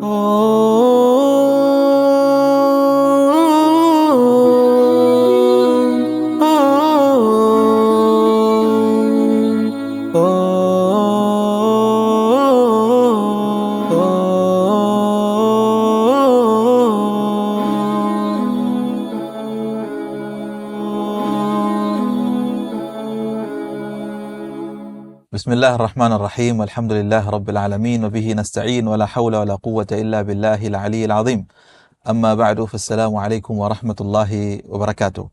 بسم الله الرحمن الرحيم والحمد لله رب العالمين وبه نستعين ولا حول ولا قوة إلا بالله العلي العظيم. أما بعد فالسلام عليكم ورحمة الله وبركاته.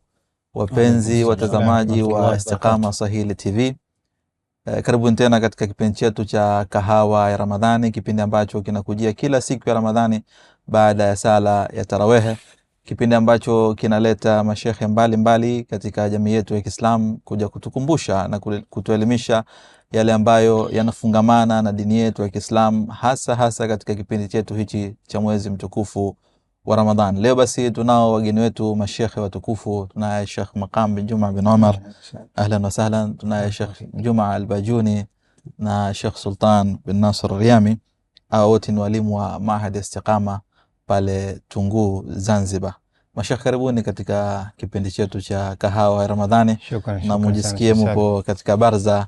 Wapenzi watazamaji wa Istiqama Swahili TV, karibuni tena katika kipindi chetu cha Kahawa ya Ramadhani, kipindi ambacho kinakujia kila siku ya Ramadhani baada ya sala ya Tarawih, kipindi ambacho kinaleta mashekhe mbalimbali katika jamii yetu ya Kiislamu kuja kutukumbusha na kutuelimisha yale ambayo yanafungamana na dini yetu ya Kiislamu, hasa katika kipindi chetu hichi cha mwezi mtukufu wa Ramadhan. Leo basi tunao wageni wetu mashekhe watukufu. Tunaye Sheikh Maqam bin Juma bin Umar, ahlan wa sahlan. Tunaye Sheikh Juma Al-Bajuni na Sheikh Sultan bin Nasr Riyami, wote ni walimu wa Mahad Istiqama pale Tunguu, Zanzibar. Mashekhe, karibuni katika kipindi chetu cha Kahawa ya Ramadhani. Na mujisikie mupo katika barza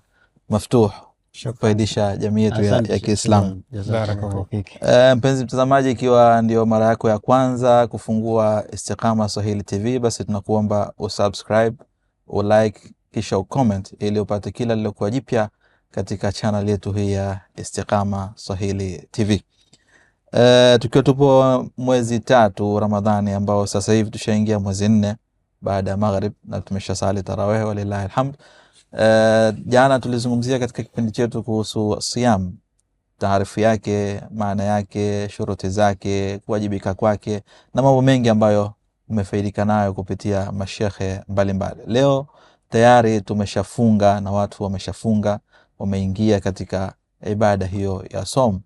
maftuh kufaidisha jamii yetu ya Kiislamu. Barakallahu fiki. Mpenzi mtazamaji, ikiwa ndio mara yako ya kwanza kufungua Istiqama Swahili TV, basi tunakuomba usubscribe, ulike, kisha ucomment ili upate kila lilokuwa jipya katika channel yetu hii ya Istiqama Swahili TV. Tukiwa tupo mwezi 3 Ramadhani, ambao sasa hivi tushaingia mwezi 4 baada ya maghrib na tumeshasali tarawih, walillahi alhamd. Jana tulizungumzia katika kipindi chetu kuhusu siyam, taarifu yake, maana yake, shuruti zake, kuwajibika kwake na mambo mengi ambayo umefaidika nayo kupitia mashekhe mbalimbali. Leo tayari tumeshafunga na watu wameshafunga, wameingia katika ibada hiyo ya som.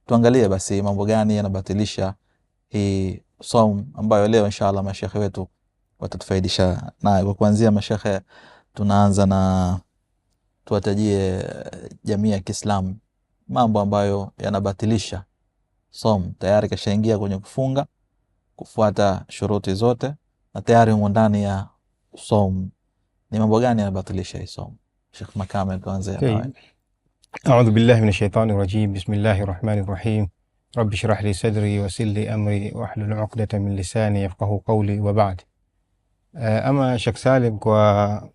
Tuangalie basi mambo gani yanabatilisha hii som ambayo leo inshallah mashekhe wetu watatufaidisha nayo. Kwa kuanzia mashekhe, tunaanza na tuwatajie jamii ya Kiislamu mambo ambayo yanabatilisha som. Tayari kashaingia kwenye kufunga, kufuata shuruti zote na tayari humo ndani ya som. Ni mambo gani yanabatilisha hii som? Sheikh Makame, tuanze nawe. A'udhu billahi minash shaitani rajim. Bismillahir rahmanir rahim. Rabbi shrah li sadri wa yassir li amri wahlul 'uqdatan min lisani yafqahu qawli wa ba'd. Ama Sheikh Salim, kwa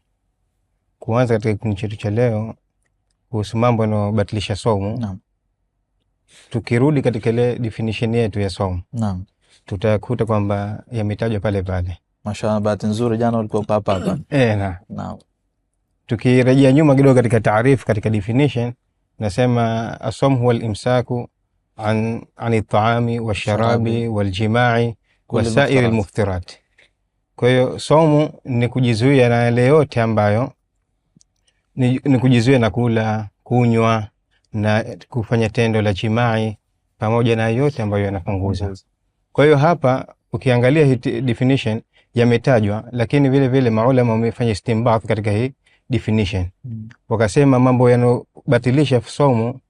kuanza katika kipindi chetu cha leo kuhusu mambo yanayobatilisha saumu. Naam. Tukirudi katika ile definition yetu ya saumu, Naam, tutakuta kwamba yametajwa pale pale. Mashallah, bahati nzuri jana ulikuwa hapa. Naam. Tukirejea nyuma kidogo katika taarifu, katika definition, nasema as-sawm huwa al-imsaku an at-ta'ami wash-sharabi wal-jima'i wa sa'ir al-muftirat. Kwa hiyo saumu ni kujizuia na yale yote ambayo ni kujizuia na kula, kunywa na kufanya tendo la jimai, pamoja na yote ambayo yanapunguza. Kwa hiyo hapa ukiangalia hii definition yametajwa, lakini vile vile maulama wamefanya istinbat katika hii definition. Wakasema mambo yanobatilisha saumu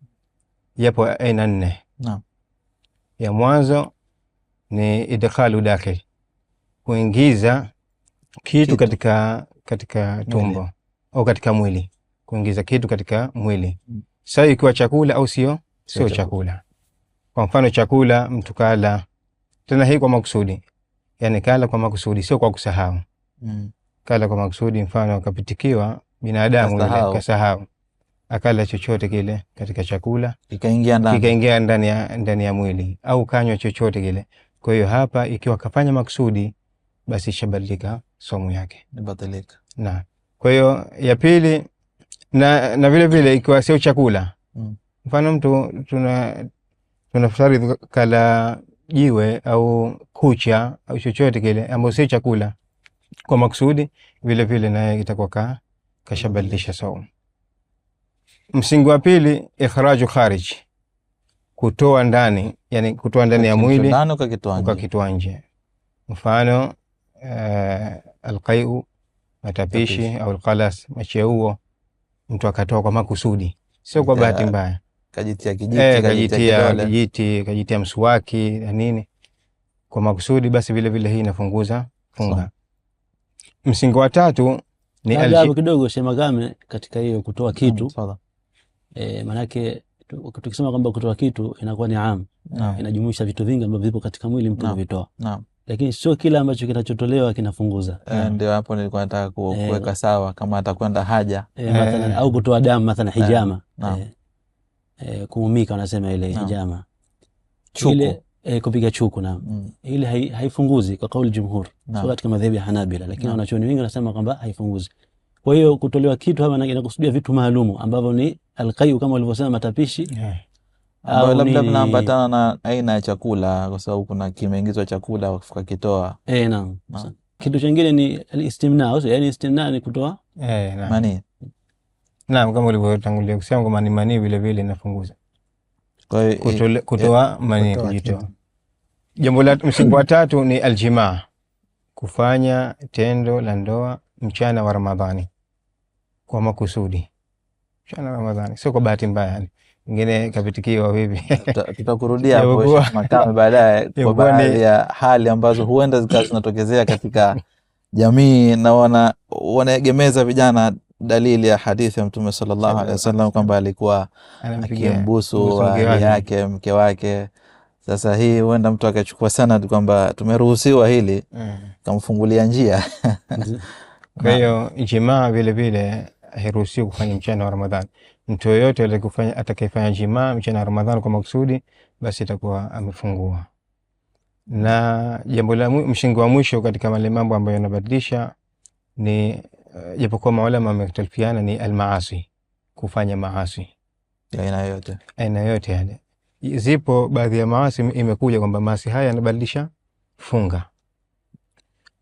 yapo aina 4. Naam. Ya mwanzo ni idkhalu dakhil, kuingiza kitu katika tumbo au katika mwili, kuingiza kitu katika mwili. Sasa ikiwa chakula au sio chakula. Kwa mfano chakula mtu kala, tena hii kwa makusudi, yani kala kwa makusudi, sio kwa kusahau. Kala kwa makusudi, mfano akapitikiwa binadamu ile kasahau, akala chochote kile katika chakula ikaingia ndani ya mwili, au kanywa chochote kile. Kwa hiyo hapa ikiwa kafanya makusudi, basi shabadilika somo yake, badilika. Na kwa hiyo ya pili, na vile vile ikiwa sio chakula, mfano mtu tunafutari kala jiwe au kucha au chochote kile ambacho sio chakula kwa makusudi, vile vile naye itakuwa kashabadilisha saumu. Msingi wa pili, ikhraju kharij, kutoa ndani, yani kutoa ndani ya mwili ukakitoa nje. Mfano alqai'u, matapishi, au alqalas, macheuo, mtu akatoa kwa makusudi, sio kwa bahati mbaya. kajitia kijiti, kajitia mswaki na nini kwa makusudi, basi vile vile hii inafunguza funga. Msingi wa tatu ni ajabu kidogo Sheikh Makame katika hiyo kutoa kitu. Manake tukisema kwamba kutoa kitu inakuwa ni am, inajumuisha vitu vingi ambavyo vipo katika mwili mtu kuvitoa. Lakini sio kila ambacho kinachotolewa kinafunguza. Ndio hapo nilikuwa nataka kuweka sawa, kama atakwenda haja mathalan au kutoa damu mathalan hijama, kuumika wanasema ile hijama, ile kupiga chuku na ile haifunguzi kwa kauli jumhur, sio katika madhehebu ya Hanabila, lakini wanachuoni wengi wanasema kwamba haifunguzi. Kwa hiyo kutolewa kitu hapa inakusudia vitu maalumu ambavyo ni alqayu kama walivyosema matapishi, au labda vinaambatana na aina ya chakula, kwa sababu kuna kimeingizwa chakula wakakitoa. Naam. Kitu kingine ni al-istimna, yani istimna ni kutoa mani. Naam, kama ulivyotangulia kusema kwamba ni mani vile vile inafunguza. Kwa hiyo kutoa mani, kujitoa. Jambo la msingi wa tatu ni aljimaa, kufanya tendo la ndoa mchana wa Ramadhani kwa makusudi. Mchana wa Ramadhani, sio kwa bahati mbaya yani. Ingine kapitikiwa vipi? Tutakurudia hapo Makame baadaye kwa baadhi ya hali ambazo huenda zikawa zinatokezea katika jamii, na wanaegemeza vijana dalili ya hadithi ya Mtume sallallahu alaihi wasallam kwamba alikuwa akimbusu ahli yake, mke wake. Sasa hii huenda mtu akachukua sana kwamba tumeruhusiwa hili, kamfungulia njia. Kwa hiyo jimaa vile vile hairuhusiwi kufanya mchana wa Ramadhani. Mtu yoyote atakayefanya jimaa mchana wa Ramadhani kwa makusudi, basi itakuwa amefungua. Na jambo la mshingo wa mwisho katika wale mambo ambayo yanabadilisha ni japokuwa maulama wamekhtalifiana, ni almaasi, kufanya maasi aina yote yale. Zipo baadhi ya maasi imekuja kwamba maasi haya yanabadilisha funga,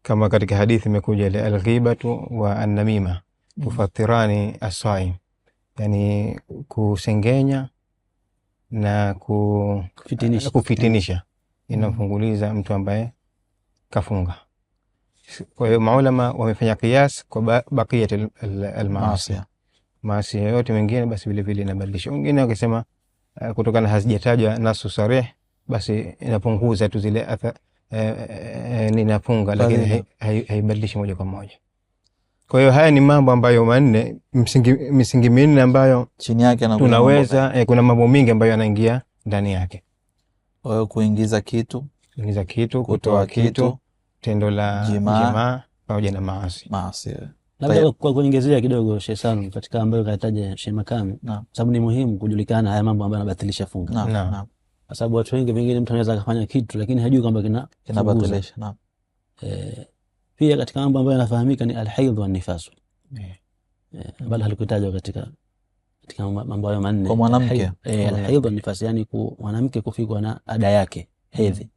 kama katika hadithi imekuja ile alghibatu wa annamima tufatirani as-saim, yani kusengenya na kufitinisha inafunguliza mtu ambaye kafunga. Kwa hiyo maulama wamefanya qiyas kwa baqiyat al-maasi, maasi yote mengine basi vile vile inabadilisha. Wengine wakisema kutokana hazijatajwa nasu sarih, basi inapunguza tu zile ninafunga, lakini haibadilishi moja kwa moja. Kwa hiyo haya ni mambo ambayo manne, misingi minne ambayo chini yake tunaweza kuna mambo mingi ambayo yanaingia ndani yake. Kwa hiyo kuingiza kitu, kutoa kitu, tendo la jimaa pamoja na maasi. Labda kwa kuongezea kidogo Sheikh Salum katika ambayo kataja Sheikh Makame, sababu ni muhimu kujulikana haya mambo ambayo yanabatilisha funga. Naam. Kwa sababu watu wengi pengine mtu anaweza kufanya kitu lakini hajui kwamba kinabatilisha. Naam. Pia katika mambo ambayo yanafahamika ni alhaidh wa nifas. Bali halikutajwa katika mambo hayo manne. Kwa mwanamke alhaidh wa nifas, yani mwanamke kufikwa na ada yake, hedhi.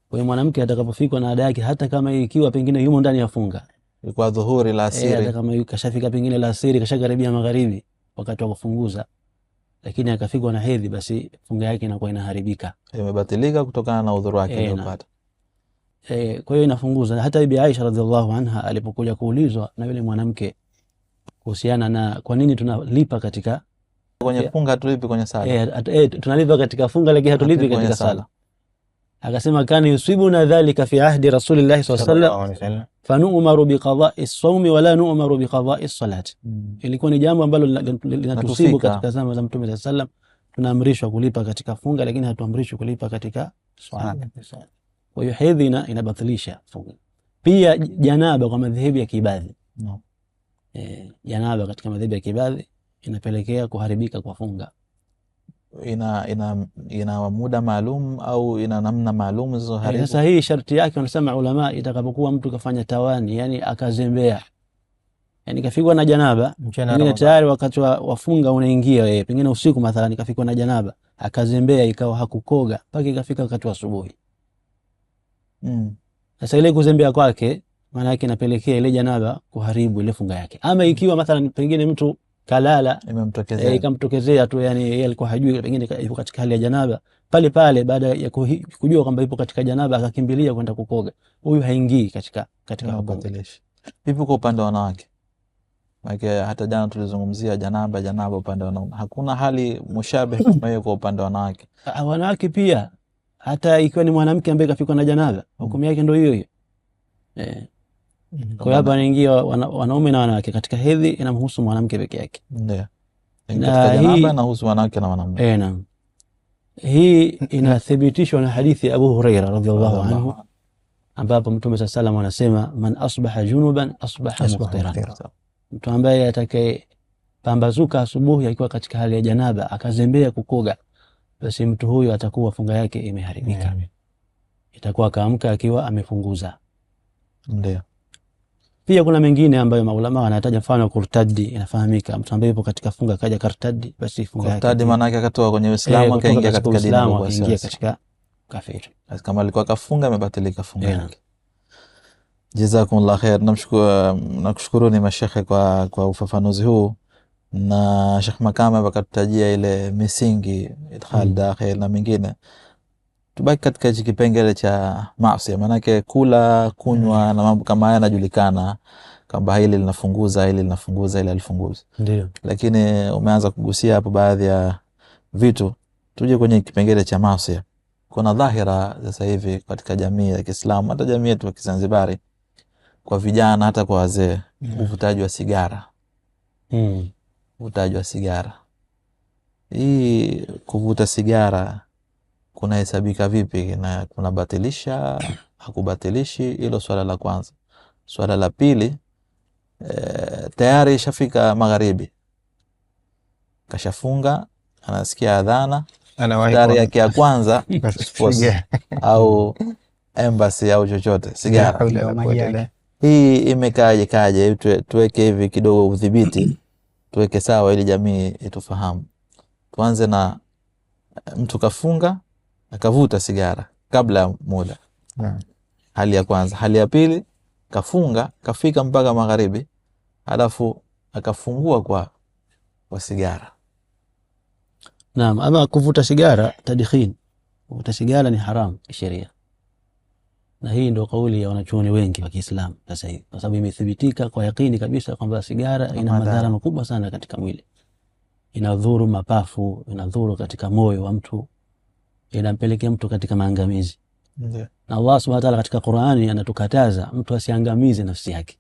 Kwa hiyo mwanamke atakapofikwa na ada yake, hata kama ikiwa pengine yumo ndani ya funga, kwa dhuhuri la asiri, hata kama kashafika pengine la asiri, kashakaribia magharibi wakati wa kufunguza, lakini akafikwa na hedhi, basi funga yake inakuwa inaharibika, imebatilika kutokana na udhuru wake aliyopata. Kwa hiyo inafunguza. Hata Bibi Aisha radhiallahu anha alipokuja kuulizwa na yule mwanamke kuhusiana na kwa nini tunalipa katika kwenye funga, tulipi kwenye sala, tunalipa katika funga lakini hatulipi katika sala, akasema kana yusibuna dhalika fi ahdi rasulillahi sallallahu alaihi wasallam fanu'maru biqada'i as-sawmi wala nu'maru biqada'i as-salati. Ilikuwa ni jambo ambalo linatusibu katika zama za Mtume sallallahu alaihi wasallam, tunaamrishwa kulipa katika funga lakini hatuamrishwi kulipa katika swala. Kwa hiyo hedhi inabatilisha funga. Pia janaba kwa madhehebu ya Kiibadhi, janaba katika madhehebu ya Kiibadhi inapelekea kuharibika kwa funga. Ina muda maalum au ina namna maalum hizo haribu. Sasa hii sharti yake wanasema ulama, itakapokuwa mtu kafanya tawani, yani akazembea, yani kafikwa na janaba pengine tayari wakati wa funga unaingia, yeye pengine usiku mathalan kafikwa na janaba akazembea, ikawa hakukoga mpaka ikafika wakati wa asubuhi. Sasa ile kuzembea kwake maana yake inapelekea ile janaba kuharibu ile funga yake. Ama ikiwa mathalan pengine mtu kalala imemtokezea, ikamtokezea tu, yani yeye alikuwa hajui pengine yuko katika hali ya janaba, pale pale baada ya kujua kwamba yupo katika janaba akakimbilia kwenda kukoga, huyu haingii katika kubatilisha. Vipi kwa upande wa wanawake? Maana hata jana tulizungumzia janaba upande wa wanaume. Hakuna hali mushabih kama hiyo kwa upande wa wanawake. Wanawake pia hata ikiwa ni mwanamke ambaye kafikwa na janaba, hukumu yake ndio hiyo hiyo. Kwa hapa anaingia wanaume na wanawake. Katika hedhi inamhusu mwanamke peke yake. Ndio. Katika janaba inahusu wanawake na wanaume. Naam. Hii inathibitishwa na hadithi ya Abu Huraira radhiallahu anhu, ambapo Mtume sallallahu alayhi wasallam anasema man asbaha junuban asbaha muqtiran. Mtu ambaye atakaye pambazuka asubuhi akiwa katika hali ya janaba akazembea kukoga, basi mtu huyo atakuwa funga yake imeharibika. Itakuwa kaamka akiwa amefunguza. Ndio. Pia kuna mengine ambayo maulama wanataja, mfano kurtadi. Inafahamika mtu ambaye yupo katika funga kaja kartadi, basi funga yake kurtadi maana yake akatoka kwenye Uislamu akaingia katika dini ya Mungu, akaingia katika kafiri. Kama alikuwa kafunga amebatilika funga yake. Jazakumullah khair. Nakushukuruni mashekhe kwa ufafanuzi huu, na Sheikh Makame akatutajia ile misingi idkhal dakhil na mingine. Tubaki katika hichi kipengele cha maasi, maana kula kunywa na mambo kama haya yanajulikana kwamba hili linafunguza, hili linafunguza, hili halifunguzi. Ndio. Lakini umeanza kugusia hapo baadhi ya vitu. Tuje kwenye kipengele cha maasi. Kuna dhahira sasa hivi katika jamii ya Kiislamu, hata jamii yetu ya Kizanzibari, kwa vijana hata kwa wazee, uvutaji wa sigara. Uvutaji wa sigara. Hii kuvuta sigara kuna hesabika vipi, na kuna batilisha hakubatilishi? Hilo swala la kwanza. Swala la pili, tayari shafika magharibi, kashafunga, anasikia adhana, tayari yake ya kwanza au embassy au chochote sigara. Hii imekaje? Tuweke hivi kidogo udhibiti, tuweke sawa ili jamii itufahamu. Tuanze na mtu kafunga akavuta sigara kabla ya muda. Hali ya kwanza. Hali ya pili, kafunga kafika mpaka magharibi, alafu akafungua kwa sigara. Naam, ama kuvuta sigara tadkhin. Kuvuta sigara ni haram kisheria. Na hii ndio kauli ya wanachuoni wengi wa Kiislamu sasa hivi, kwa sababu imethibitika kwa yakini kabisa kwamba sigara ina madhara makubwa sana katika mwili. Inadhuru mapafu, inadhuru katika moyo wa mtu, inampelekea mtu katika maangamizi. Na Allah subhanahu wa ta'ala katika Qur'ani anatukataza mtu asiangamize nafsi yake.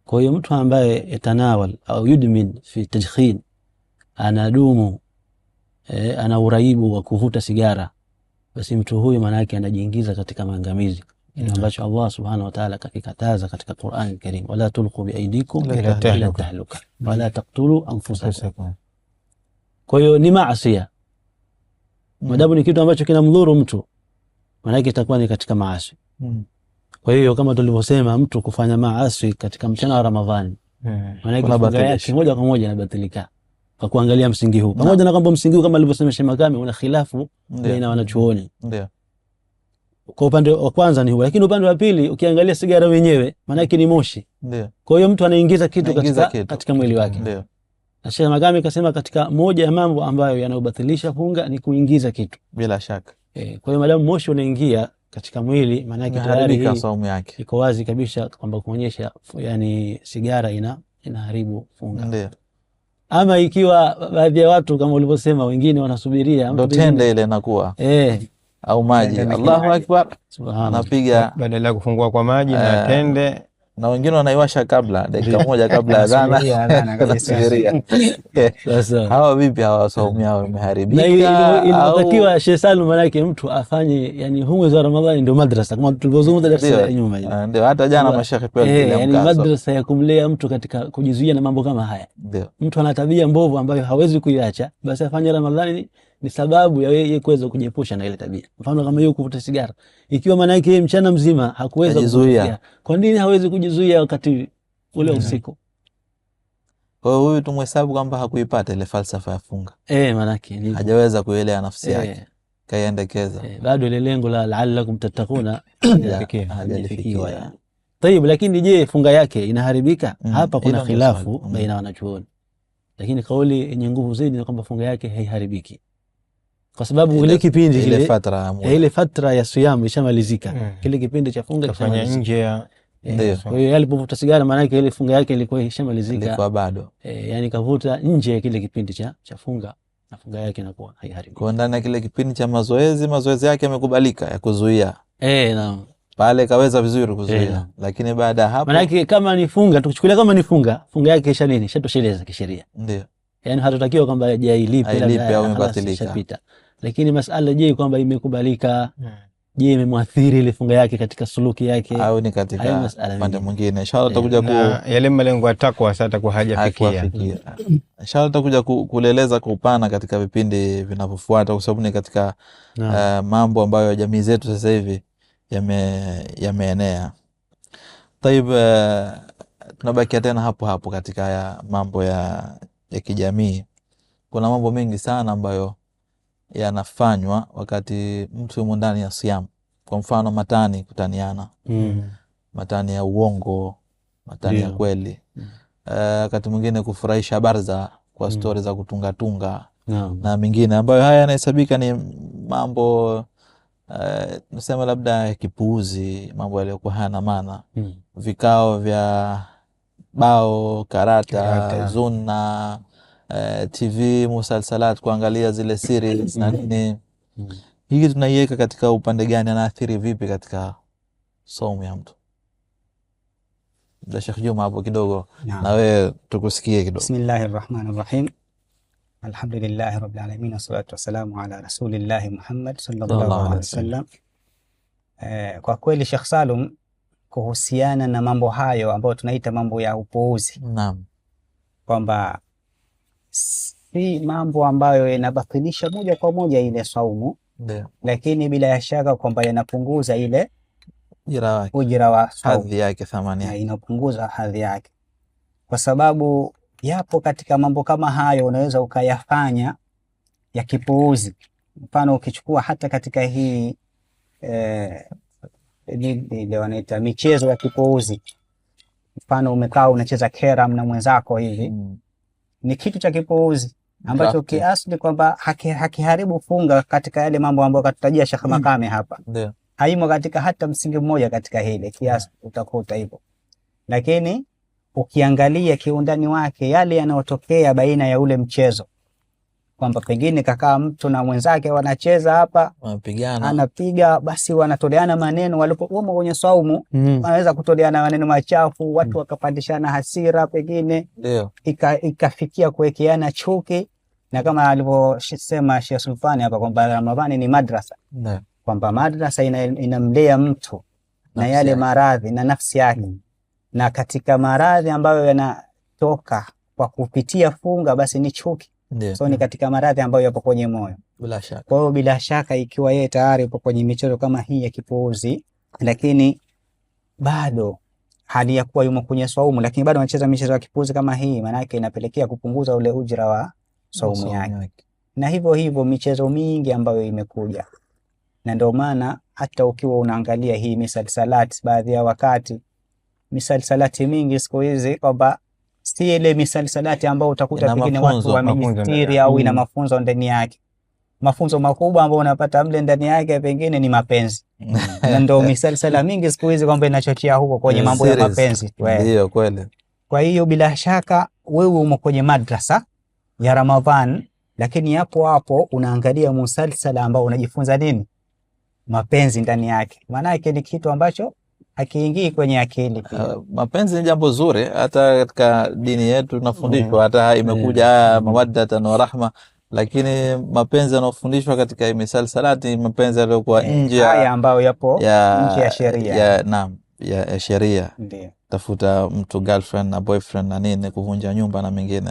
Kwa hiyo mtu ambaye yatanawal au yudmin fi tadkhin, anadumu ana uraibu wa kuvuta sigara, basi mtu huyu maana yake anajiingiza katika maangamizi, ambacho Allah subhanahu wa ta'ala kakikataza katika Qur'an Karim, wala tulqu bi aydikum ila tahluka wala taqtulu anfusakum. Kwa hiyo ni maasiya. Madamu ni kitu ambacho kinamdhuru mtu, maana yake itakuwa ni katika maasi. Kwa hiyo kama tulivyosema, mtu kufanya maasi katika mchana wa Ramadhani, maana yake funga yake moja kwa moja inabatilika kwa kuangalia msingi huu. Pamoja na kwamba msingi huu kama alivyosema Sheikh Makame una khilafu baina wanachuoni. Ndio. Kwa upande wa kwanza ni huo, lakini upande wa pili ukiangalia sigara wenyewe maana yake ni moshi. Ndio. Kwa hiyo mtu anaingiza kitu katika mwili wake. Ndio. Na Sheikh Makame akasema katika moja ya mambo ambayo yanayobatilisha funga ni kuingiza kitu. Bila shaka. Kwa hiyo madamu moshi unaingia katika mwili, maana yake tayari saumu yake iko wazi kabisa kwamba kuonyesha yani sigara inaharibu funga. Ndio. Ama ikiwa baadhi ya watu kama ulivyosema, wengine wanasubiria ndo tende ile inakuwa au maji, Allahu akbar, anapiga badala ya kufungua kwa maji na tende, na wengine wanaiwasha kabla dakika moja kabla ya adhana kusubiria. Sasa hawa vipi? Hawa saumu yao imeharibika. Na inatakiwa Sheikh Salum manake mtu afanye, yani huu mwezi wa Ramadhani ndio madrasa, kama tulivyozungumza darasa ya nyuma hivi. Ndio hata jana mashekhe pia walipiga yani madrasa ya kumlea mtu katika kujizuia na mambo kama haya. Ndio mtu ana tabia mbovu ambayo hawezi kuiacha, basi afanye Ramadhani ni sababu ya yeye kuweza kujiepusha na ile tabia. Mfano kama hiyo kuvuta sigara, ikiwa maana yake mchana mzima hakuweza kujizuia, kwa nini hawezi kujizuia wakati ule usiku? Kwa hiyo huyu tumhesabu kwamba hakuipata ile falsafa ya funga. Maana yake hajaweza kuelewa nafsi yake, kaiendekeza. Bado ile lengo la la'allakum tattaquna hajafikiwa yani. Tayeb, lakini je, funga yake inaharibika? Hapa kuna khilafu baina wanachuoni, lakini kauli yenye nguvu zaidi ni kwamba funga yake haiharibiki, kwa sababu ile kipindi ile fatra ya siyam ishamalizika. Kile kipindi cha funga kufanya nje ya Kwa hiyo alipovuta sigara maana yake ile funga yake ilikuwa ishamalizika, ilikuwa bado yani kavuta nje ya kile kipindi cha funga na funga yake inakuwa haiharibu. Kwa ndani ya kile kipindi cha mazoezi yake yamekubalika ya kuzuia. Naam. Pale kaweza vizuri kuzuia. Lakini baada hapo maana yake kama ni funga tukichukulia kama ni funga yake isha nini? Ishatosheleza kisheria. Ndio. Yani hatutakiwa kwamba hailipe au imebatilika. Lakini masala je kwamba imekubalika? Je, imemwathiri ile funga yake katika suluki yake au ni katika pande mwingine? Inshallah tutakuja yale malengo ya takwa sasa atakuwa hajafikia. Inshallah tutakuja kuleleza kwa upana katika vipindi vinavyofuata, kwa sababu ni katika mambo ambayo jamii zetu sasa hivi yameenea. Taib, tunabakia tena hapo katika ya mambo ya kijamii. Kuna mambo mengi sana ambayo yanafanywa wakati mtu yumo ndani ya siam. Kwa mfano matani, kutaniana. Matani ya uongo, matani ya kweli. Wakati mwingine kufurahisha barza kwa stori za kutunga na mingine ambayo haya yanahesabika ni mambo nasema labda kipuuzi, mambo yaliyokuwa hayana maana. Vikao vya bao, karata. Zuna, TV, musalsalat, kuangalia zile series na nini. Hii tunaiweka katika upande gani, anaathiri vipi katika saumu ya mtu? Bila Sheikh Juma hapo kidogo na wewe tukusikie kidogo. Bismillahirrahmanirrahim. Alhamdulillahi rabbil alamin wassalatu wassalamu ala rasulillahi Muhammad sallallahu alaihi wasallam. Kwa kweli Sheikh Salum, kuhusiana na mambo hayo ambayo tunaita mambo ya upuuzi, naam, kwamba si mambo ambayo yanabatilisha moja kwa moja ile saumu, lakini bila ya shaka kwamba yanapunguza ile ujira wa saumu, hadhi yake, thamani yake, inapunguza hadhi yake, kwa sababu yapo katika mambo kama hayo unaweza ukayafanya ya kipuuzi. Mfano ukichukua hata katika hii ile wanaita michezo ya kipuuzi, mfano umekaa unacheza keram na mwenzako hivi, ni kitu cha kipuuzi ambacho kiasli kwamba hakiharibu funga katika yale mambo ambayo katutajia Sheikh Makame hapa. Ndio. Haimo katika hata msingi mmoja katika hile kiasi utakuta hivyo. Lakini ukiangalia kiundani wake yale yanayotokea baina ya ule mchezo, kwamba pengine kakaa mtu na mwenzake wanacheza hapa, wanapigana, anapiga, basi wanatoleana maneno, walipokuwa kwenye saumu wanaweza kutoleana maneno machafu, watu wakapandishana hasira, pengine ikafikia kuwekeana chuki. Na kama alivyosema Sheikh Sulfani hapa kwamba Ramadhani ni madrasa, kwamba madrasa inamlea mtu na yale maradhi na nafsi yake, na katika maradhi ambayo yanatoka kwa kupitia funga basi ni chuki. So ni katika maradhi ambayo yapo kwenye moyo. Bila shaka. Kwa hiyo bila shaka ikiwa yeye tayari yupo kwenye michezo kama hii ya kipuuzi, lakini bado hali ya kuwa yumo kwenye saumu, lakini bado anacheza michezo ya kipuuzi kama hii, maana yake inapelekea kupunguza ule ujira wa saumu yake. Na hivyo hivyo michezo mingi ambayo imekuja, na ndio maana hata ukiwa unaangalia hii misalsalati, baadhi ya wakati misalsalati mingi siku hizi kwamba si ile misalsalati ambayo utakuta pengine watu wamejistiri au ina mafunzo ndani yake. Mafunzo makubwa ambayo unapata mle ndani yake pengine ni mapenzi. Na ndio misalsala mingi siku hizi kwamba inachochea huko kwenye mambo ya mapenzi. Ndio kweli. Kwa hiyo bila shaka wewe umo kwenye madrasa ya Ramadhan, lakini hapo unaangalia musalsala ambao unajifunza nini? Mapenzi ndani yake. Maana yake ni kitu ambacho hakiingii kwenye akili. Mapenzi ni jambo zuri, hata katika dini yetu tunafundishwa, hata imekuja mawaddatan wa rahma, lakini mapenzi yanayofundishwa katika misalsalati mapenzi yaliyokuwa nje haya ambayo yapo nje ya sheria. Naam, ya sheria. Ndio. Tafuta mtu girlfriend na boyfriend na nini, kuvunja nyumba na mengine.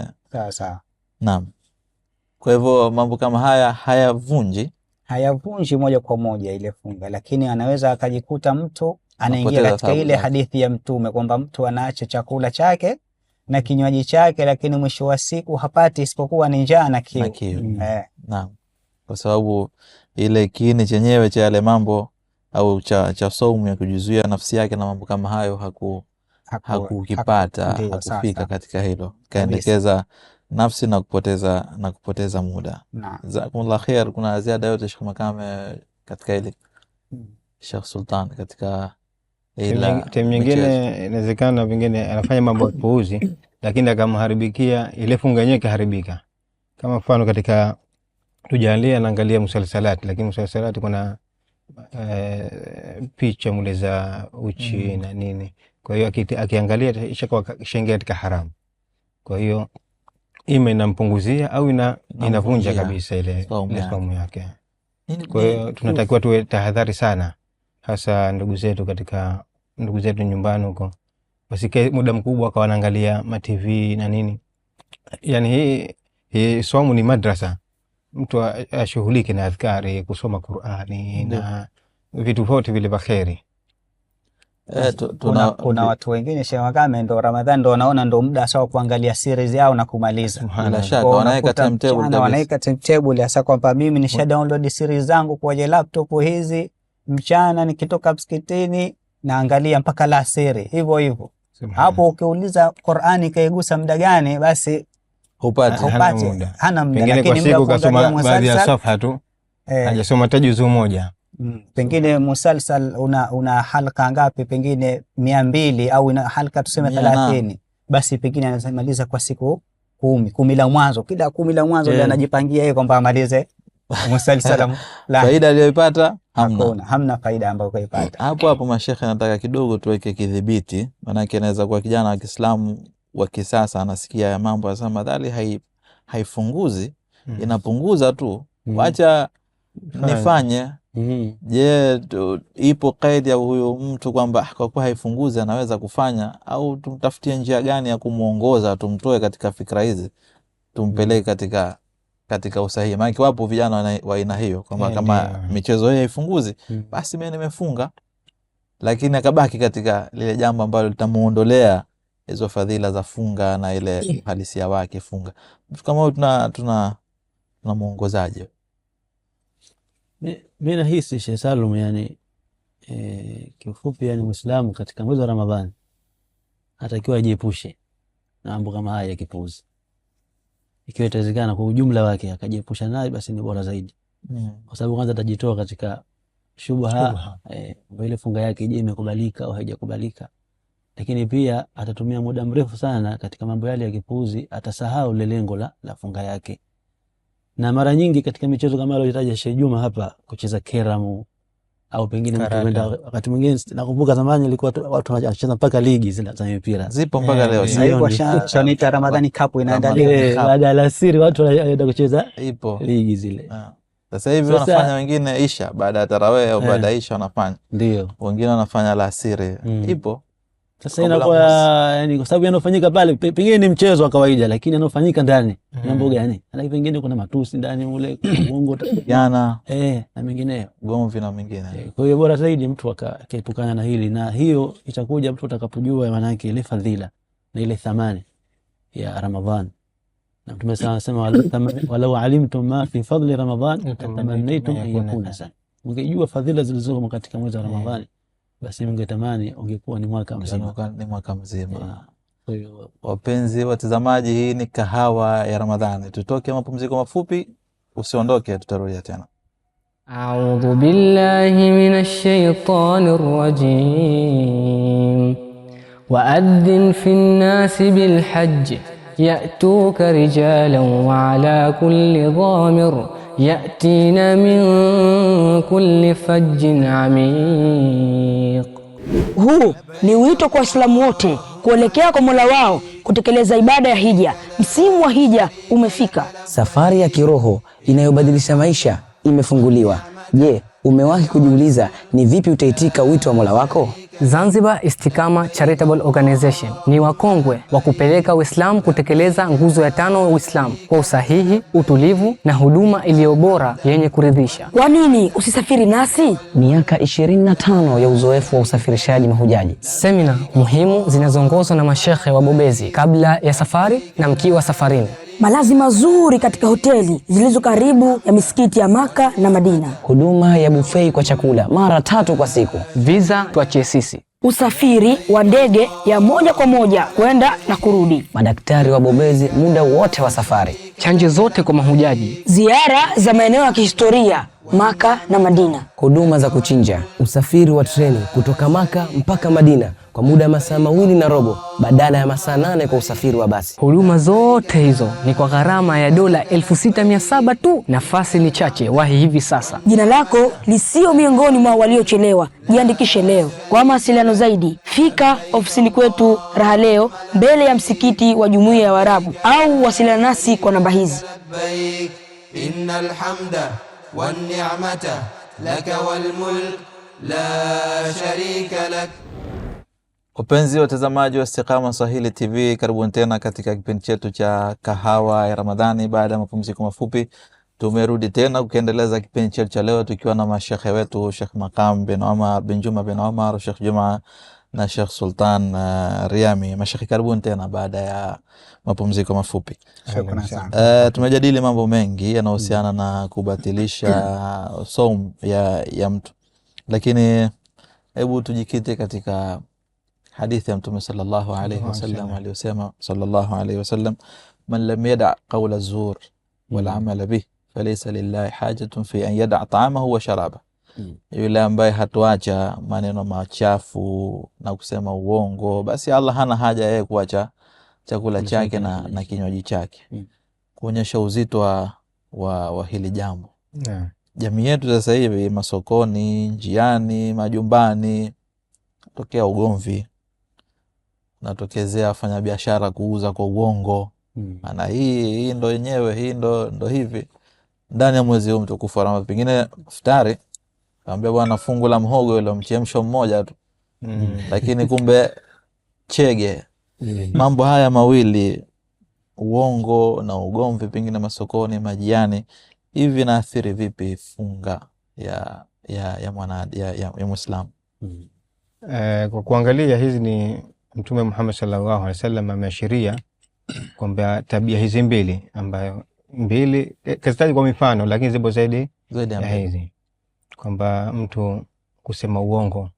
Sawa. Naam. Kwa hivyo mambo kama haya hayavunji moja kwa moja ile funga, lakini anaweza akajikuta mtu anaingia katika ile hadithi ya Mtume kwamba mtu anaacha chakula chake na kinywaji chake, lakini mwisho wa siku hapati isipokuwa ni njaa na kiu. Naam. Kwa sababu ile kiini chenyewe cha yale mambo au cha saumu ya kujizuia nafsi yake na mambo kama hayo hakukipata, hakufika katika hilo. Kaendekeza nafsi na kupoteza muda. Jazakumullah khair. Kuna ziada yote Sheikh Makame katika hili? Sheikh Sultan katika Time nyingine inawezekana pengine anafanya mambo ya puuzi, lakini akamharibikia ile funga yenyewe kaharibika. Kama mfano katika tujalia naangalia musalsalati, lakini musalsalati kuna picha mule za uchi na nini, kwa hiyo akiangalia ishakuwa shengia katika haramu. Kwa hiyo ima inampunguzia au inavunja kabisa ile saumu yake. Kwa hiyo tunatakiwa tuwe tahadhari sana, hasa ndugu zetu nyumbani huko, wasikae muda mkubwa akawa wanaangalia ma TV na nini. Yani hii saumu ni madrasa, mtu ashughulike na adhkari, kusoma Qur'ani na vitu vyote vile vya kheri. Kuna watu wengine Sheikh Makame ndo Ramadhani ndo wanaona ndo muda sawa kuangalia series yao na kumaliza. Bila shaka wanaweka timetable hasa kwamba mimi nisha download series zangu kwenye laptop hizi, mchana nikitoka msikitini naangalia mpaka la siri hivyo. Hapo ukiuliza Qur'ani kaigusa muda gani, basi hupati hana muda, lakini siku kasoma baadhi ya safha tu, hajasoma tajuzu moja. Pengine musalsal una halqa ngapi, pengine 200 au una halqa tuseme 30, basi pengine anamaliza kwa siku 10 la mwanzo. Kila 10 la mwanzo ndio anajipangia yeye kwamba amalize musalsal. Faida aliyoipata hamna faida ambayo kaipata. Hapo mashekhe, nataka kidogo tuweke kidhibiti, maana inaweza kuwa kijana wa Kiislamu wa kisasa anasikia ya mambo ya Ramadhani haifunguzi, inapunguza tu, wacha nifanye. Je, ipo kaidi ya huyo mtu kwamba kwa kuwa haifunguzi anaweza kufanya, au tumtafutie njia gani ya kumuongoza, tumtoe katika fikra hizi, tumpeleke katika usahihi? Maana wapo vijana wa aina hiyo kwamba kama michezo hii haifunguzi, basi mimi nimefunga, lakini akabaki katika lile jambo ambalo litamuondolea hizo fadhila za funga na ile halisia wake funga. Mtu kama huyo tunamuongozaje? Mimi nahisi Sheikh Salum, yani kiufupi, yani Muislamu katika mwezi wa Ramadhani atakiwa ajiepushe na mambo kama haya ya kipuuzi. Ikiwa itawezekana kwa ujumla wake akajiepusha naye, basi ni bora zaidi. Kwa sababu kwanza atajitoa katika shubha ile funga yake je imekubalika au haijakubalika, lakini pia atatumia muda mrefu sana katika mambo yale ya kipuuzi, atasahau ile lengo la funga yake. Na mara nyingi katika michezo kama aliyotaja Sheikh Juma hapa, kucheza keramu au pengine mtu kwenda, wakati mwingine nakumbuka zamani ilikuwa watu wanacheza mpaka ligi zile za mpira, zipo mpaka leo. Sasa ni Ramadhani Cup inaendelea, baada ya alasiri watu wanaenda kucheza ipo ligi zile. Sasa hivi wanafanya wengine isha baada ya tarawih au baada ya isha wanafanya, ndio wengine wanafanya alasiri. Ipo sasa inakuwa yani, kwa sababu yanofanyika pale pengine ni mchezo wa kawaida, lakini yanofanyika ndani mambo gani? Na pengine kuna matusi ndani ule, uongo jana na mengineyo, gomvi na mengine. Kwa hiyo bora zaidi mtu akaepukana na hili, na hiyo itakuja mtu atakapojua maana yake ile fadhila na ile thamani ya Ramadhan. Na Mtume anasema walau alimtum ma fi fadli Ramadhan tatamannaytum an yakuna sana. Mngejua fadhila zilizomo katika mwezi wa Ramadhani, basi mngetamani ungekuwa ni mwaka mzima. Wapenzi watazamaji, hii ni Kahawa ya Ramadhani. Tutoke mapumziko mafupi, usiondoke, tutarudia tena. A'udhu billahi minash shaitanir rajim. Wa'adhin fin nasi bil hajj ya'tuka rijalan wa ala kulli dhamir yatina min kulli fajjin amiq. Huu ni wito kwa Waislamu wote kuelekea kwa Mola wao kutekeleza ibada ya hija. Msimu wa hija umefika. Safari ya kiroho inayobadilisha maisha imefunguliwa. Je, umewahi kujiuliza ni vipi utaitika wito wa Mola wako? Zanzibar Istiqama Charitable Organization ni wakongwe wa kupeleka Uislamu kutekeleza nguzo ya 5 ya Uislamu kwa usahihi, utulivu na huduma iliyo bora yenye kuridhisha. Kwa nini usisafiri nasi? Miaka 25 ya uzoefu wa usafirishaji mahujaji. Semina muhimu zinazoongozwa na mashekhe wabobezi kabla ya safari na mkiwa safarini. Malazi mazuri katika hoteli zilizo karibu ya misikiti ya Maka na Madina. Huduma ya buffet kwa chakula mara 3 kwa siku. Visa tuachie sisi. Usafiri wa ndege ya moja kwa moja kwenda na kurudi. Madaktari wabobezi muda wote wa safari. Chanjo zote kwa mahujaji. Ziara za maeneo ya kihistoria Maka na Madina. huduma za kuchinja, usafiri wa treni kutoka Maka mpaka Madina kwa muda wa masaa 2.5 badala ya masaa 8 kwa usafiri wa basi. Huduma zote hizo ni kwa gharama ya dola 6700 tu. Nafasi ni chache, wahi hivi sasa. Jina lako lisio miongoni mwa waliochelewa. Jiandikishe leo. Kwa mawasiliano zaidi, fika ofisini kwetu Raha Leo, mbele ya msikiti wa Jumuiya ya Waarabu, au wasiliana nasi kwa namba hizi. Innal hamda wan ni'mata laka wal mulk la sharika lak. Wapenzi watazamaji wa Istiqama Swahili TV, karibuni tena katika kipindi chetu cha Kahawa ya Ramadhani. Baada ya mapumziko mafupi, tumerudi tena kuendeleza kipindi chetu cha leo tukiwa na mashekhe wetu, Sheikh Maqam bin Omar bin Juma bin Omar, Sheikh Juma na Sheikh Sultan Riami. Mashekhe, karibuni tena baada ya mapumziko mafupi. Shukrani sana. Tumejadili mambo mengi yanayohusiana na kubatilisha saum ya mtu, lakini hebu tujikite katika hadithi ya Mtume sallallahu alayhi wasallam aliyosema sallallahu alayhi wasallam, man lam yada' qawla zur wal amala bih falaysa lillahi hajatun fi an yada' ta'amahu wa sharaba. Yule ambaye hatuacha maneno machafu na kusema uongo, basi Allah hana haja yeye kuacha chakula chake na kinywaji chake. Kuonyesha uzito wa hili jambo. Jamii yetu sasa hivi, masokoni, njiani, majumbani, tokea ugomvi, natokezea wafanya biashara kuuza kwa uongo. Ana hii ndo yenyewe, hii ndo hivi. Ndani ya mwezi huu mtukufu wa Ramadhani, pengine iftari kaambia bwana fungu la mhogo ile mchemsho mmoja tu, lakini kumbe chege. Mambo haya mawili, uongo na ugomvi, pengine masokoni, majiani, hivi naathiri vipi funga ya Muislamu? Kwa kuangalia hizi ni Mtume Muhammad sallallahu alaihi wasallam ameashiria kwamba tabia hizi mbili, ambayo mbili kazitaji kwa mifano, lakini zipo zaidi ya hizi, kwamba mtu kusema uongo,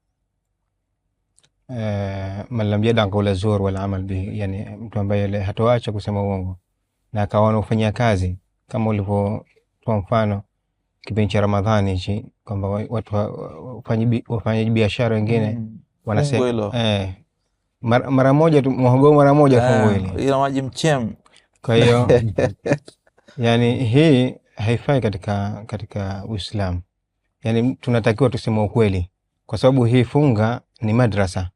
man lam yada' qawla zur wal amal bihi, yani mtu ambaye hatoacha kusema uongo na akawa anafanya kazi, kama ulivyotoa mfano kipindi cha Ramadhani hichi, kwamba watu wafanye biashara wengine wanasema mara moja tu mhogo, mara moja fungu hili ila maji mchem. Kwa hiyo yani hii haifai katika Uislamu. Yani tunatakiwa tuseme ukweli, kwa sababu hii funga ni madrasa,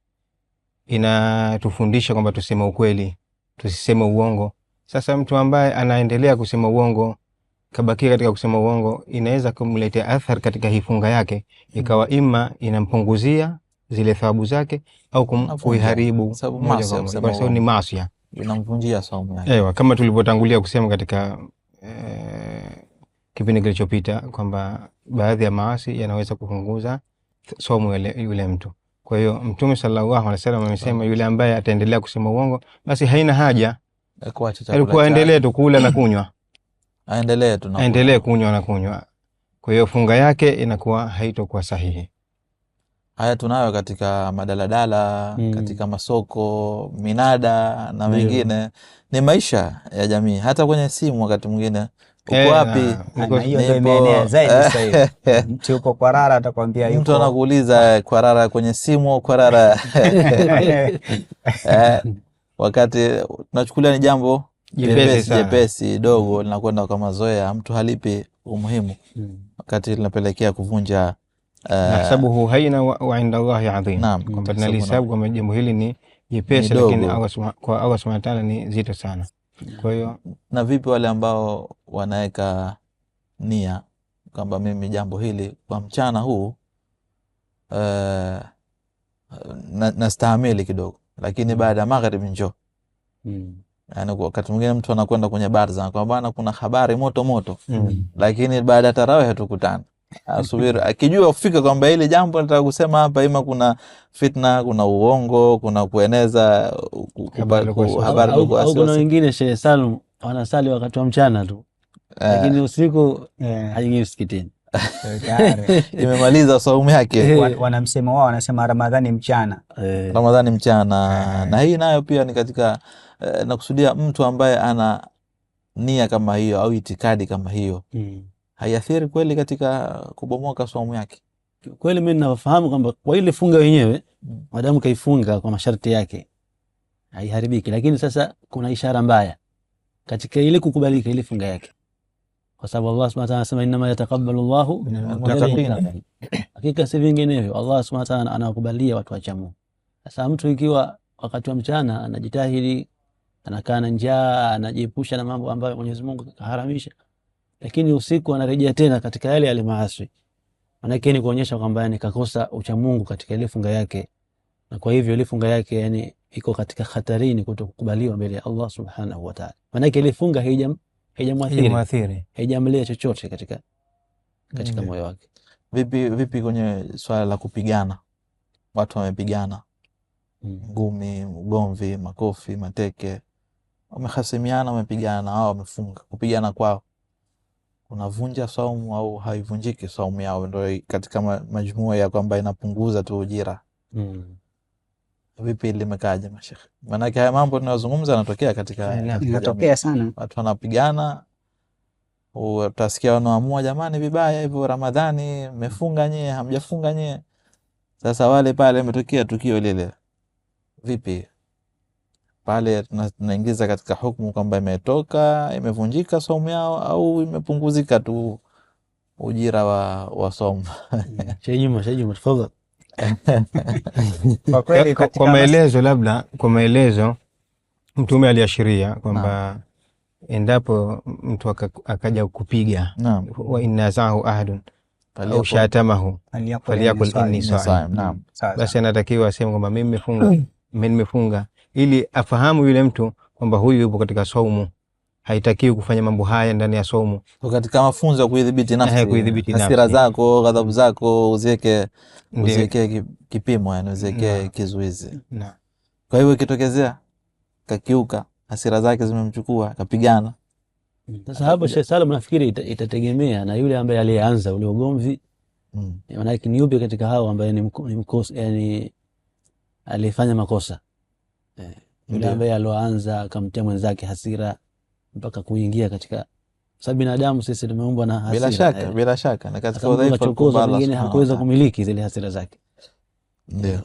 inatufundisha kwamba tuseme ukweli, tusiseme uongo. Sasa mtu ambaye anaendelea kusema uongo, kabakia katika kusema uongo, inaweza kumletea athari katika hii funga yake, ikawa ima inampunguzia zile thawabu zake au kuiharibu moja kwa moja, kwa sababu ni maasi, inamvunjia saumu yake. Kama tulivyotangulia kusema katika kipindi kilichopita kwamba baadhi ya maasi yanaweza kupunguza saumu yule mtu. Kwa hiyo Mtume sallallahu alaihi wasallam amesema yule ambaye ataendelea kusema uongo, basi haina haja alikuwa aendelee tu kula na kunywa, aendelee kunywa na kunywa. Kwa hiyo funga yake inakuwa haitokuwa sahihi. Haya tunayo katika madaladala, katika masoko, minada na mengine. Ni maisha ya jamii. Hata kwenye simu wakati mwingine, uko wapi? Hiyo ndio imeenea zaidi sasa hivi. Mtu yuko kwa rara atakwambia yuko. Mtu anakuuliza kwa rara kwenye simu, kwa rara. Wakati tunachukulia ni jambo jepesi dogo, linakwenda kwa mazoea, mtu halipi umuhimu, wakati linapelekea kuvunja nahsabuhu hayna wa inda Allahi adhim. Naam, kwamba tunalihesabu kwamba jambo hili ni jepesi, lakini kwa Allah subhanahu wa ta'ala ni zito sana. Kwa hiyo na vipi wale ambao wanaweka nia kwamba mimi jambo hili kwa mchana huu nastahimili kidogo, lakini baada ya magharibi njoo. Yani wakati mwingine mtu anakwenda kwenye barza kwa bwana kuna habari moto, lakini baada ya tarawih hatukutana. Asubiri akijua kufika kwamba ile jambo nataka kusema hapa, ima kuna fitna, kuna uongo, kuna kueneza habari ndogo. Au kuna wengine Sheikh Salum wanasali wakati wa mchana tu, lakini usiku haingii msikitini. Imemaliza saumu yake. Wanamsema wao, wanasema Ramadhani mchana. Ramadhani mchana. Na hii nayo pia ni katika nakusudia mtu ambaye ana nia kama hiyo au itikadi kama hiyo. haiathiri kweli katika kubomoka saumu yake? Kweli mimi ninafahamu kwamba kwa ile funga wenyewe madamu kaifunga kwa masharti yake haiharibiki, lakini sasa kuna ishara mbaya katika ile kukubalika ile funga yake, kwa sababu Allah Subhanahu wa ta'ala anasema inma yataqabbalu Allahu minal muttaqin. Hakika si vinginevyo Allah Subhanahu wa ta'ala anawakubalia watu wa Mungu. Sasa mtu ikiwa wakati wa mchana anajitahidi, anakaa na njaa, anajiepusha na mambo ambayo Mwenyezi Mungu kaharamisha, lakini usiku anarejea tena katika yale yale maasi, manake ni kuonyesha kwamba yani kakosa ucha Mungu katika ile funga yake, na kwa hivyo ile funga yake yani iko katika hatarini kutokukubaliwa mbele ya Allah Subhanahu wa ta'ala. Manake ile funga haijamwathiri, haijamlea chochote katika moyo wake. Vipi kwenye swala la kupigana? Watu wamepigana ngumi, ugomvi, makofi, mateke, wamehasimiana, wamepigana, hao wamefunga. Kupigana kwao unavunja saumu au haivunjiki saumu yao? Ndio katika majumua ya kwamba inapunguza tu ujira. Vipi limekaje mashekhe? Maana haya mambo tunayozungumza yanatokea inatokea sana. Watu wanapigana, utasikia wanaamua jamani vibaya hivyo, Ramadhani mmefunga nyie, hamjafunga nyie. Sasa wale pale imetokea tukio lile, vipi pale tunaingiza katika hukumu kwamba imetoka, imevunjika saumu yao au imepunguzika tu ujira wa saumu? Shejuma tafadhali. Kwa maelezo, labda kwa maelezo, Mtume aliashiria kwamba endapo mtu akaja kupiga, wa inna zahu ahadun au shatamahu falyakul inni saim, basi anatakiwa aseme kwamba mimi nimefunga, ili afahamu yule mtu kwamba huyu yupo katika saumu, haitakiwi kufanya mambo haya ndani ya saumu. Katika mafunzo ya kuidhibiti nafsi, hasira zako, ghadhabu zako uziweke kipimo, yani uziweke kizuizi. Kwa hiyo ikitokezea kakiuka, hasira zake zimemchukua, kapigana, sasa hapo Sheikh Salim nafikiri itategemea na yule ambaye alianza ule ugomvi. Maana yake ni yupi katika hao ambaye ni mkosa, yani alifanya makosa. Yule ambaye aloanza akamtia mwenzake hasira mpaka kuingia katika, sababu binadamu sisi tumeumbwa na hasira. Bila shaka na katika udhaifu kwa mwingine hakuweza kumiliki zile hasira zake. Ndio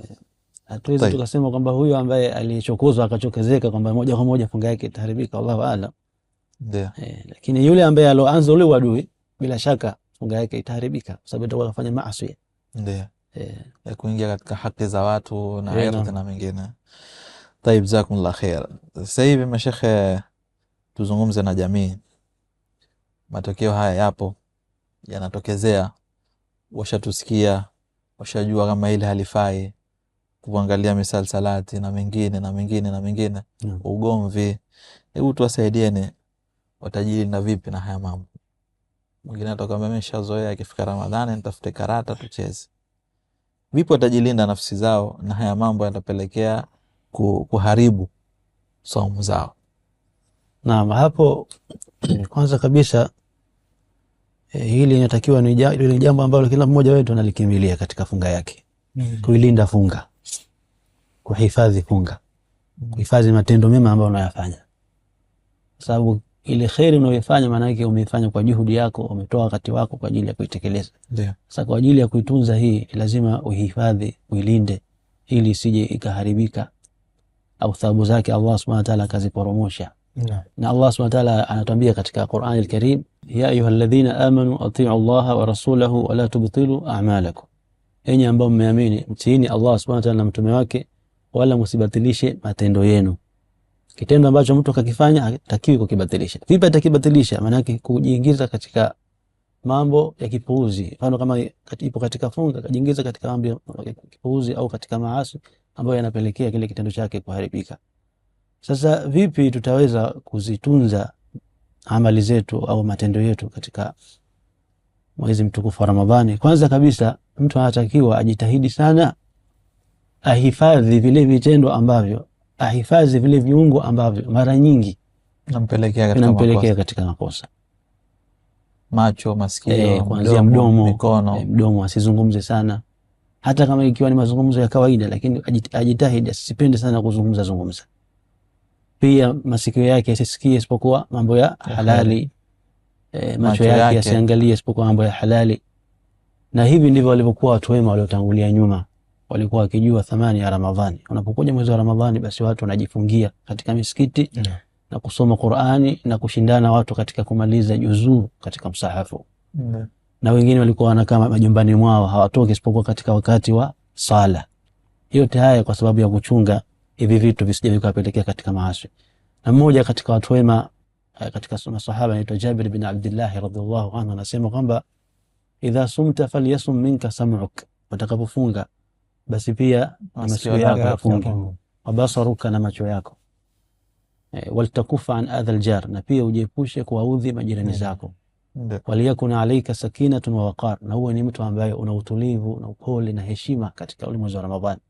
hatuwezi tukasema kwamba huyo ambaye alichokozwa akachokezeka kwamba moja kwa moja funga yake itaharibika, Allahu a'lam. Ndio. Lakini yule ambaye aloanza ule uadui, bila shaka funga yake itaharibika, kwa sababu atakuwa anafanya maasi. Ndio. Ya kuingia katika haki za watu na ardhi na mengine. Taib, jazakumullah khair. Sasa hivi mashekhe, tuzungumze na jamii. Matokeo haya yapo, yanatokezea, washatusikia, washajua kama ile halifai, kuangalia misalsalati na mengine, ugomvi. Hebu tuwasaidieni, watajilinda vipi na haya mambo? Mwingine atakwambia mimi nishazoea ikifika Ramadhani nitafute karata tucheze. Vipi watajilinda nafsi zao na haya mambo yanapelekea kuharibu saumu zao? Naam, hapo kwanza kabisa hili inatakiwa ni jambo ambalo kila mmoja wetu analikimbilia katika funga yake. Kuilinda funga, kuhifadhi funga, kuhifadhi matendo mema ambayo unayafanya, sababu ile khairi unayofanya maana yake umeifanya kwa juhudi yako, umetoa wakati wako kwa ajili ya kuitekeleza. Ndio. Sasa kwa ajili ya kuitunza hii lazima uhifadhi, uilinde ili isije ikaharibika au thawabu zake Allah Subhanahu wa ta'ala akaziporomosha. Na Allah Subhanahu wa ta'ala anatuambia katika Qur'an al-Karim, ya ayyuhalladhina amanu atii'u Allah wa rasulahu wa la tubtilu a'malakum, enyi ambao mmeamini mtiini Allah Subhanahu wa ta'ala na mtume wake, wala msibatilishe matendo yenu. Kitendo ambacho mtu akakifanya hatakiwi kukibatilisha. Vipi atakibatilisha? Maana yake kujiingiza katika mambo ya kipuuzi. Mfano kama ipo katika funga, kajiingiza katika mambo ya kipuuzi au katika maasi ambayo yanapelekea kile kitendo chake kuharibika. Sasa vipi tutaweza kuzitunza amali zetu au matendo yetu katika mwezi mtukufu wa Ramadhani? Kwanza kabisa mtu anatakiwa ajitahidi sana ahifadhi vile vitendo ambavyo, ahifadhi vile viungo ambavyo mara nyingi vinampelekea katika makosa. Macho, masikio, kuanzia mdomo, mikono. Mdomo asizungumze sana, hata kama ikiwa ni mazungumzo ya kawaida, lakini ajitahidi asipende sana kuzungumza. Pia masikio yake asisikie isipokuwa mambo ya halali. macho yake yasiangalie isipokuwa mambo ya halali. Na hivi ndivyo walivyokuwa watu wema waliotangulia nyuma, walikuwa wakijua thamani ya Ramadhani. Unapokuja mwezi wa Ramadhani, basi watu wanajifungia katika misikiti na kusoma Qur'ani na kushindana watu katika kumaliza juzuu katika msahafu. Na wengine walikuwa wanakaa majumbani mwao, hawatoki isipokuwa katika wakati wa sala. Yote haya kwa sababu ya kuchunga hivi vitu visije vikapelekea katika maasi. Na mmoja katika watu wema katika masahaba anaitwa Jabir bin Abdullah radhiallahu anhu anasema kwamba idha sumta falyasum minka sam'uk, utakapofunga basi pia masikio yako yafunge, wa basaruka, na macho yako, waltakufa an adha aljar, na pia ujiepushe kuwaudhi majirani zako, waliyakuna alayka sakinatun wa waqar, na uwe ni mtu ambaye una utulivu na upole na heshima katika mwezi wa Ramadhani,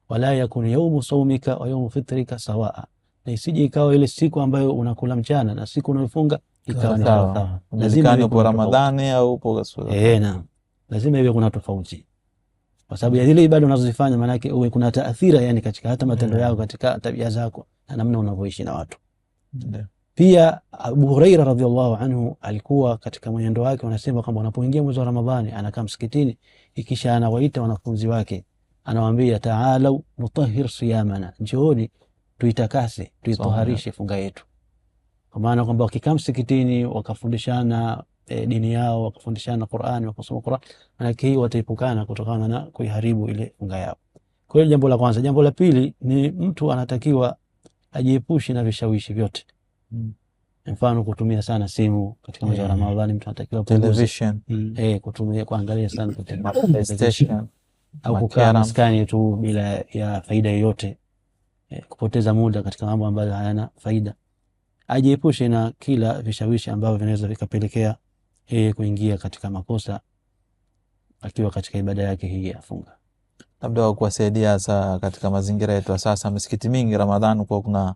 wala yakun yawmu sawmika wa yawmu fitrika sawaa, na isije ikawa ile siku ambayo unakula mchana na siku unayofunga ikawa ni sawa. Lazima iwe Ramadhani au upo kasura. Naam, lazima iwe kuna tofauti, kwa sababu ya zile ibada unazozifanya, maana yake uwe kuna taathira, yani katika hata matendo yako, katika tabia zako na namna unavyoishi na watu. Pia Abu Huraira radhiallahu anhu alikuwa katika mwenendo wake, wanasema kwamba unapoingia mwezi wa Ramadhani anakaa msikitini, ikisha anawaita wanafunzi wake, anawaambia ta'alau nutahhir siyamana, njooni tuitakase, tuitoharishe funga yetu. Kwa maana kwamba wakikaa msikitini wakafundishana dini yao, wakafundishana Qur'ani, wakasoma Qur'an, na hii wataepukana kutokana na kuiharibu ile funga yao. Kwa hiyo jambo la kwanza. Jambo la pili ni mtu anatakiwa ajiepushe na vishawishi vyote. Mfano kutumia sana simu katika mwezi wa Ramadhani, mtu anatakiwa television, kutumia kuangalia sana PlayStation au kukaa maskani tu bila ya faida yoyote, kupoteza muda katika mambo ambayo hayana faida. Ajiepushe na kila vishawishi ambavyo vinaweza vikapelekea kuingia katika makosa akiwa katika ibada yake hii ya funga. Labda kuwasaidia sasa katika mazingira yetu sasa, misikiti mingi Ramadhani kwa kuna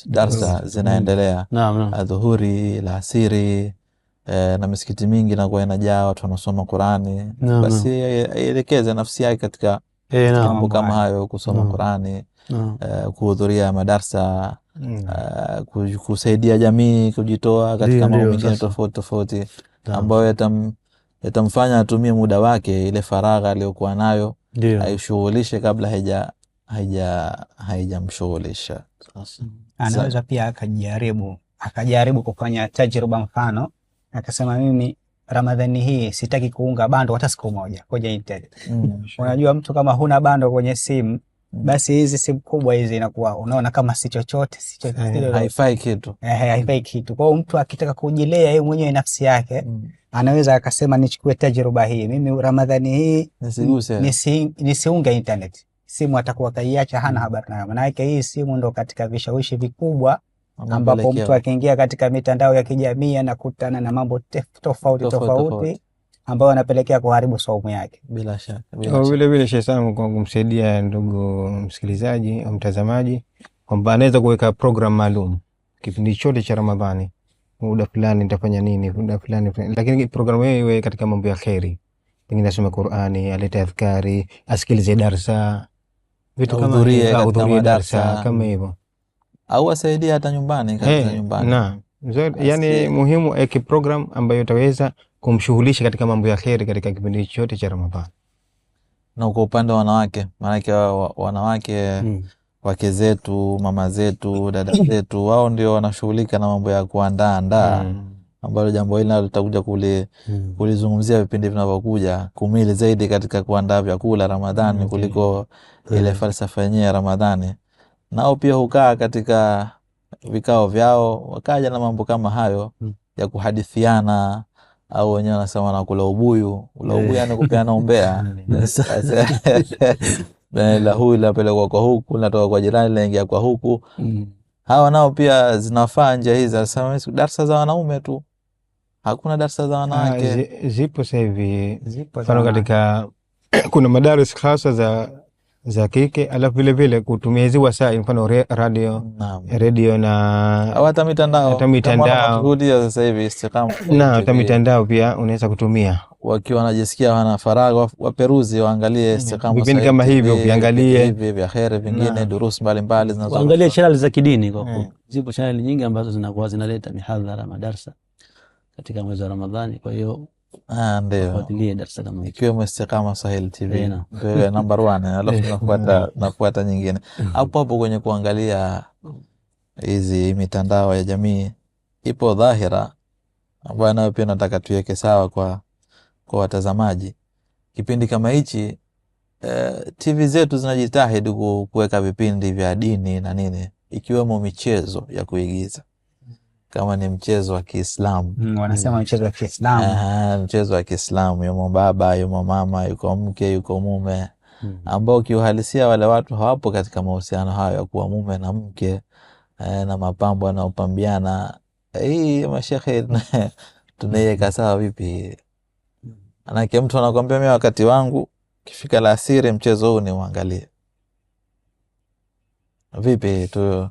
darsa zinaendelea, adhuhuri, alasiri, na misikiti mingi na kwa inajaa watu wanasoma Qur'ani. Basi elekeze nafsi yake katika mambo kama hayo, kusoma Qur'ani, kuhudhuria madarsa, kusaidia jamii, kujitoa katika mambo mengine tofauti ambayo yatamfanya atumie muda wake, ile faragha aliyokuwa nayo aishughulishe kabla haijamshughulisha. Anaweza pia akajaribu kufanya tajriba, mfano akasema mimi Ramadhani hii sitaki kuunga bando hata siku moja kwenye internet. Unajua mtu kama huna bando kwenye simu, basi hizi simu kubwa hizi inakuwa unaona kama si chochote, haifai kitu. Haifai kitu. Kwa hiyo mtu akitaka kujilea yeye mwenyewe nafsi yake, anaweza akasema nichukue tajriba hii, mimi Ramadhani hii nisiunge internet. Simu atakuwa kaiacha, hana habari nayo. Maana yake hii simu ndo katika vishawishi vikubwa ambapo mtu akiingia katika mitandao ya kijamii anakutana na mambo tofauti ambayo yanapelekea kuharibu saumu yake. Bila shaka. Vile Sheikh Sam, kwa kumsaidia ndugu msikilizaji au mtazamaji, kwamba anaweza kuweka program maalum kipindi chote cha Ramadhani, muda fulani nitafanya nini, muda fulani, lakini program hiyo iwe katika mambo ya khairi, pengine asome Qur'ani, alete adhkari, asikilize darsa, vitu kama hudhurie darsa kama hivyo, au asaidie hata nyumbani katika nyumbani. Yani muhimu eke program ambayo itaweza kumshughulisha katika mambo ya khairi katika kipindi chote cha Ramadhani. Na kwa upande wa wanawake, maana wanawake wake zetu, mama zetu, dada zetu, wao ndio wanashughulika na mambo ya kuandaa ambalo jambo hili litakuja kulizungumzia vipindi vinavyokuja, kumili zaidi katika kuandaa vyakula Ramadhani kuliko ile falsafa yenyewe ya Ramadhani. Nao pia hukaa katika vikao vyao, wakaja na mambo kama hayo ya kuhadithiana, au wenyewe wanasema wanakula ubuyu. Yani kupeana umbea. La huyu lapelekwa kwa huku, natoka kwa jirani laingia kwa huku. Hawa nao pia zinafaa njia hizi. Sasa darsa za wanaume tu, hakuna darsa za wanawake. Zipo sasa hivi, mfano katika kuna madaris khasa za kike, alafu vile vile kutumia hizi wasaa, mfano radio na hata mitandao sasa hivi Istiqama, na hata mitandao pia unaweza kutumia, wakiwa wanajisikia wana faragha, waperuzi waangalie Istiqama vipindi kama hivyo, viangalie hivi vya khair, vingine durus mbalimbali zinazoangalia channel za kidini. Kwa zipo channel nyingi ambazo zinakuwa zinaleta mihadhara, madarasa. katika mwezi wa Ramadhani. Kwa hiyo ndio fuatilie darasa kama hili, ikiwemo Istiqama Swahili TV ndio number 1, alafu nafuata nyingine hapo kwenye kuangalia hizi mitandao ya jamii. Ipo Dhahira ambayo nayo pia nataka tuweke sawa kwa watazamaji. Kipindi kama hichi TV zetu zinajitahidi kuweka vipindi vya dini na nini, ikiwemo michezo ya kuigiza. Kama ni mchezo wa Kiislamu, wanasema mchezo wa Kiislamu, mchezo wa Kiislamu, yumo baba, yumo mama, yuko mke, yuko mume, ambao kiuhalisia wale watu hawapo katika mahusiano hayo ya kuwa mume na mke, na mapambo yanayopambiana. Hii mashekhe tunaiweka sawa vipi? Anake mtu anakuambia mimi wakati wangu kifika la asiri mchezo huu ni uangalie. Vipi tu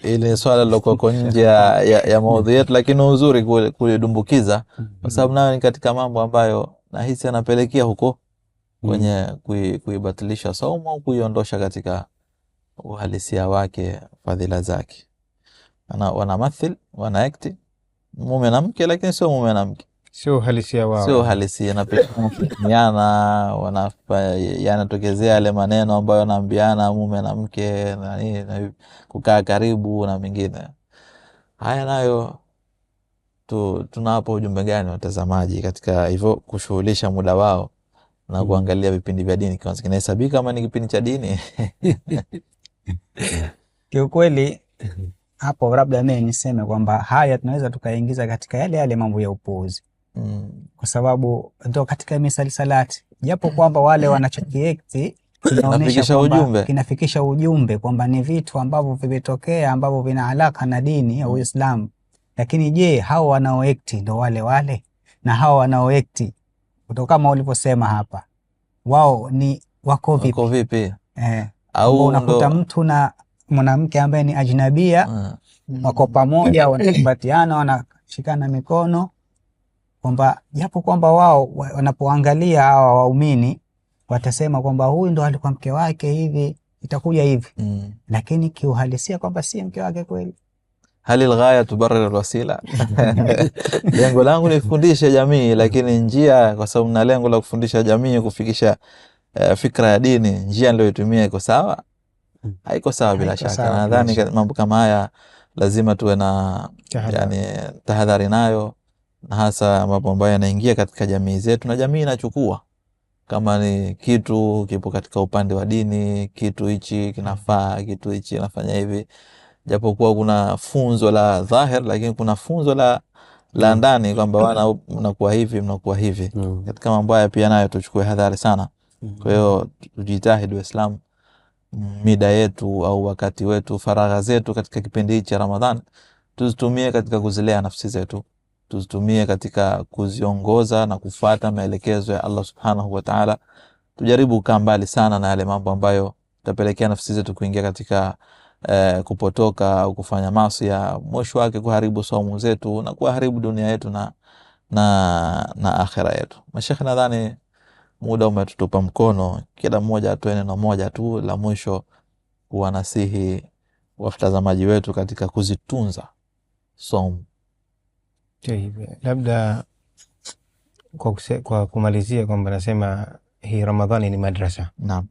ile swala liloko nje ya maudhui yetu, lakini uzuri kulidumbukiza kwa sababu nayo ni katika mambo ambayo nahisi yanapelekea huko kwenye kuibatilisha saumu au kuiondosha katika uhalisia wake, fadhila zake. Wanamathil, wanaakti mume na mke, lakini sio mume na mke, sio halisia wao, sio halisia. Na pia yanatokezea yale maneno ambayo wanaambiana mume na mke na nini, na kukaa karibu na mingine haya. Nayo tunawapa ujumbe gani watazamaji katika hivyo kushughulisha muda wao na kuangalia vipindi vya dini? Kwanza kinahesabika kama ni kipindi cha dini? Kiukweli hapo labda mimi niseme kwamba haya tunaweza tukaingiza katika yale mambo ya upuuzi, kwa sababu ndio katika misalisalati, japo kwamba wale wanachokiekti kinaonyesha kwamba kinafikisha ujumbe kwamba ni vitu ambavyo vimetokea ambavyo vina alaka na dini ya Uislamu. Lakini je, hao wanaoekti ndio wale na hao wanaoekti kutoka kama ulivyosema hapa, wao ni wako vipi? Au unakuta mtu na mwanamke ambaye ni ajnabia wako pamoja, wanakumbatiana, wanashikana mikono, kwamba japo kwamba wao wanapoangalia hawa waumini watasema kwamba huyu ndo alikuwa mke wake hivi, itakuja hivi, lakini kiuhalisia kwamba si mke wake kweli. Hali alghaya tubarrir alwasila. Lengo langu ni kufundisha jamii, lakini njia, kwa sababu na lengo la kufundisha jamii kufikisha fikra ya dini, njia ndio itumie iko sawa? Haiko sawa bila shaka. Nadhani mambo kama haya lazima tuwe na tahadhari nayo, na hasa mambo ambayo yanaingia katika jamii zetu na jamii inachukua kama ni kitu kipo katika upande wa dini, kitu hichi kinafaa, kitu hichi kinafanya hivi, japo kuwa kuna funzo la dhahir, lakini kuna funzo la ndani kwamba mnakuwa hivi, mnakuwa hivi. Katika mambo haya pia nayo tuchukue hadhari sana. Kwa hiyo tujitahidi Waislamu, mida yetu au wakati wetu, faragha zetu katika kipindi hiki cha Ramadhani tuzitumie katika kuzilea nafsi zetu, tuzitumie katika kuziongoza na kufuata maelekezo ya Allah Subhanahu wa Ta'ala. Tujaribu kukaa mbali sana na yale mambo ambayo tutapelekea nafsi zetu kuingia katika kupotoka au kufanya maasi ya mwisho wake kuharibu saumu zetu na kuharibu dunia yetu na akhira yetu. Mashekhe, nadhani muda umetutupa mkono, kila mmoja atoe neno moja tu la mwisho kuwanasihi watazamaji wetu katika kuzitunza saumu. Labda kwa kumalizia kwamba nasema hii Ramadhani ni madrasa. Naam.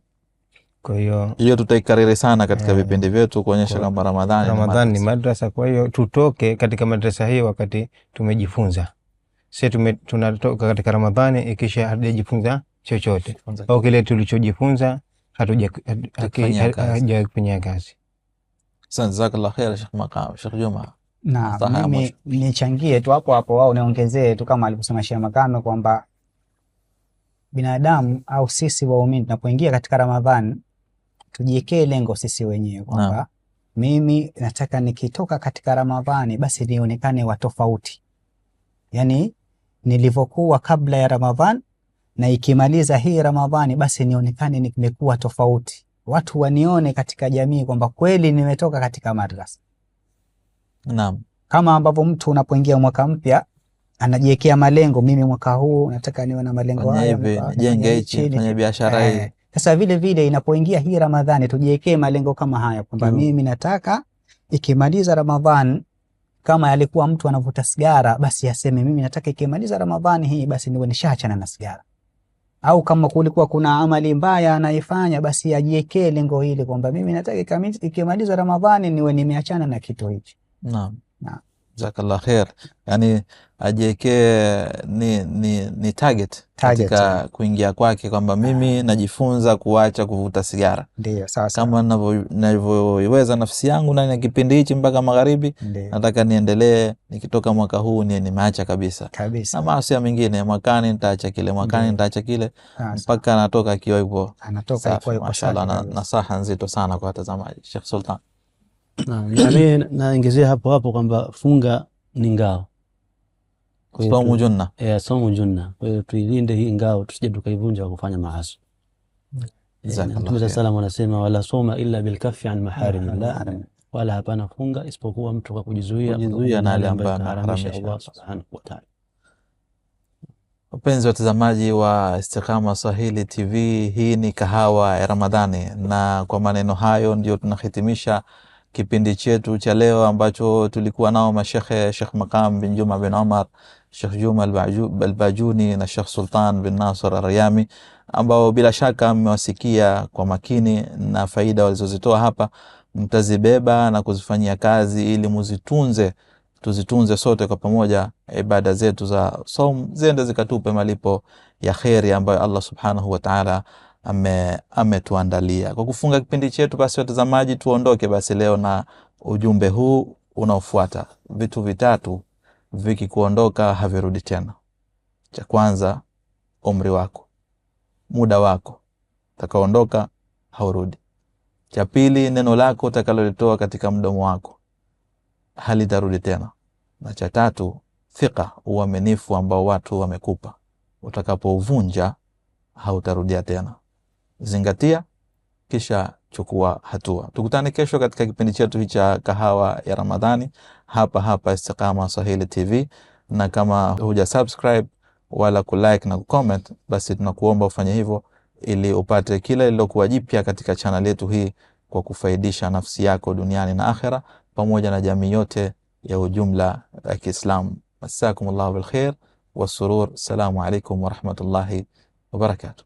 Kwa hiyo tutaikariri sana katika vipindi vyetu kuonyesha kwamba Ramadhani ni madrasa. Kwa hiyo tutoke katika madrasa hii wakati tumejifunza. Sisi tunatoka katika Ramadhani ikisha hatujajifunza chochote, au kile tulichojifunza hatujafanyia kazi. Jazakallah khair Sheikh Maqam, Sheikh Juma. Na mimi nichangie tu hapo wao niongezee tu kama alivyosema Sheikh Makame kwamba binadamu au sisi waumini tunapoingia katika Ramadhani tujiwekee lengo sisi wenyewe kwamba mimi nataka nikitoka katika Ramadhani basi nionekane wa tofauti, yani nilivyokuwa kabla ya Ramadhani, na ikimaliza hii Ramadhani basi nionekane nimekuwa tofauti, watu wanione katika jamii kwamba kweli nimetoka katika madrasa. Naam. Kama ambapo mtu unapoingia mwaka mpya anajiwekea malengo, mimi mwaka huu nataka niwe na malengo haya, nijenge hichi, fanye biashara hii. Sasa vile vile inapoingia hii Ramadhani tujiwekee malengo kama haya kwamba mimi nataka ikimaliza Ramadhani kama alikuwa mtu anavuta sigara, basi aseme mimi nataka ikimaliza Ramadhani hii basi niwe nishaachana na sigara. Au kama kulikuwa kuna amali mbaya anaifanya, basi ajiwekee lengo hili kwamba mimi nataka ikimaliza Ramadhani niwe nimeachana na kitu hichi. Naam. Jazakallah khair. Yani ajiwekee ni target katika kuingia kwake kwamba mimi najifunza kuacha kuvuta sigara. Ndio, sawa. Kama ninavyoiweza nafsi yangu ndani ya kipindi hichi mpaka magharibi, nataka niendelee, nikitoka mwaka huu nimeacha kabisa. Na maasi mengine mwakani nitaacha kile, mwakani nitaacha kile, mpaka anatoka akiwa yupo. Anatoka akiwa yupo. Mashallah, nasaha nzito sana kwa watazamaji. Sheikh Sultan. Mimi naongezea hapo kwamba funga ni ngao. Saumu junna. Saumu junna. Kwa hiyo tuilinde hii ngao, tusije tukaivunja kwa kufanya maasi. Mtume sallallahu anasema wala soma illa bil kaffi an maharimillah, wala hapana funga isipokuwa mtu kwa kujizuia na yale ambayo anaharamisha Allah subhanahu wa ta'ala. Wapenzi watazamaji wa Istiqama Swahili TV, hii ni kahawa ya Ramadhani, na kwa maneno hayo ndio tunahitimisha kipindi chetu cha leo ambacho tulikuwa nao mashekhe Sheikh Maqam bin Juma bin Omar, Sheikh Juma al-Bajuni na Sheikh Sultan bin Nasr al-Riyami, ambao bila shaka mmewasikia kwa makini na faida walizozitoa hapa mtazibeba na kuzifanyia kazi ili tuzitunze sote kwa pamoja. Ibada zetu za saum ziende zikatupe malipo ya kheri ambayo Allah subhanahu wa ta'ala ametuandalia. Kwa kufunga kipindi chetu, basi watazamaji, tuondoke basi leo na ujumbe huu unaofuata. Vitu vitatu vikikuondoka havirudi tena. Cha kwanza, umri wako, muda wako utakaoondoka haurudi. Cha pili, neno lako utakalolitoa katika mdomo wako halitarudi tena. Na cha tatu, thika, uaminifu ambao watu wamekupa, utakapovunja hautarudia tena. Zingatia kisha chukua hatua. Tukutane kesho katika kipindi chetu cha kahawa ya Ramadhani hapa Istiqama Swahili TV, na kama huja subscribe wala kulike na kucomment, basi tunakuomba ufanye hivyo ili upate kila lilokuwa jipya katika channel yetu hii, kwa kufaidisha nafsi yako duniani na akhera, pamoja na jamii yote ya ujumla ya Kiislamu. Masakumullahu bil khair wasurur. Assalamu alaikum wa rahmatullahi wa barakatuh.